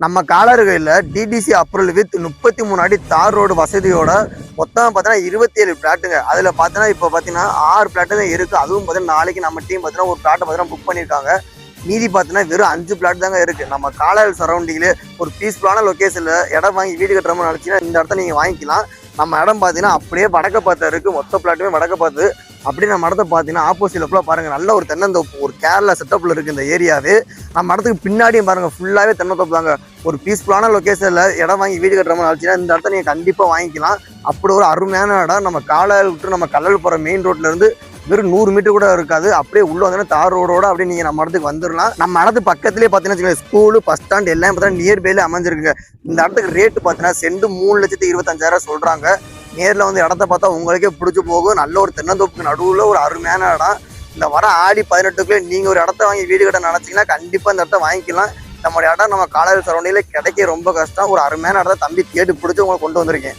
நம்ம காலறுகையில் DTC approval with 33 அடி தார் ரோடு வசதியோட மொத்தம் பார்த்தீங்கன்னா 27 பிளாட்டுங்க. அதில் பார்த்தீங்கன்னா இப்போ பார்த்தீங்கன்னா 6 பிளாட்டு தான் இருக்குது. அதுவும் பார்த்தீங்கன்னா நாளைக்கு நம்ம டீம் பார்த்தீங்கன்னா ஒரு பிளாட்டை பார்த்தீங்கன்னா புக் பண்ணியிருக்காங்க. மீதி பார்த்தீங்கன்னா வெறும் 5 பிளாட் தாங்க இருக்குது. நம்ம காலர் சரௌண்டிங்கில் ஒரு பீஸ்ஃபுல்லான லொக்கேஷனில் இடம் வாங்கி வீடு கட்டுறோம்னு நினச்சிங்கன்னா இந்த இடத்த நீங்கள் வாங்கிக்கலாம். நம்ம இடம் பார்த்தீங்கன்னா அப்படியே வடக்க பார்த்து இருக்குது. மொத்த பிளாட்டுமே வடக்க பார்த்து. அப்படியே நம்ம இடத்த பார்த்தீங்கன்னா ஆப்போசிட்டில் ஃபுல்லாக பாருங்கள், நல்ல ஒரு தென்னந்தோப்பு, ஒரு கேரளா செட்டப்பில் இருக்குது இந்த ஏரியாவே. நம்ம இடத்துக்கு பின்னாடியும் பாருங்கள் ஃபுல்லாகவே தென்னந்தோப்பு தாங்க. ஒரு பீஸ்ஃபுல்லான லொக்கேஷனில் இடம் வாங்கி வீடு கட்டுற மாதிரி நினச்சின்னா இந்த இடத்த நீங்கள் கண்டிப்பாக வாங்கிக்கலாம். அப்படி ஒரு அருமையான இடம். நம்ம காலையில் விட்டு நம்ம கல்லல் போகிற மெயின் ரோட்லேருந்து வெறும் 100 மீட்டர் கூட இருக்காது. அப்படியே உள்ள வந்தோன்னா தார் ரோடோட அப்படியே நீங்கள் நம்ம இடத்துக்கு வந்துடலாம். நம்ம இடத்து பக்கத்துலேயே பார்த்தீங்கன்னா ஸ்கூலு, பஸ் ஸ்டாண்ட் எல்லாம் பார்த்தீங்கன்னா நியர்பைல அமைஞ்சிருக்குங்க. இந்த இடத்துக்கு ரேட்டு பார்த்தீங்கன்னா சென்ட் 3,25,000 சொல்கிறாங்க. நேரில் வந்து இடத்த பார்த்தா உங்களுக்கே பிடிச்சி போகும். நல்ல ஒரு தென்னந்தோப்புக்கு நடுவில் ஒரு அருமையான இடம். இந்த வர ஆடி 18க்குள்ளே நீங்கள் ஒரு இடத்த வாங்கி வீடு கட்ட நினச்சிங்கன்னா கண்டிப்பாக இந்த இடத்த வாங்கிக்கலாம். நம்மளுடைய இடம் நம்ம காலையில் சரௌண்டிங்கில் கிடைக்க ரொம்ப கஷ்டம். ஒரு அருமையான இடத்த தம்பி கேட்டு பிடிச்சி உங்களுக்கு கொண்டு வந்திருக்கேன்.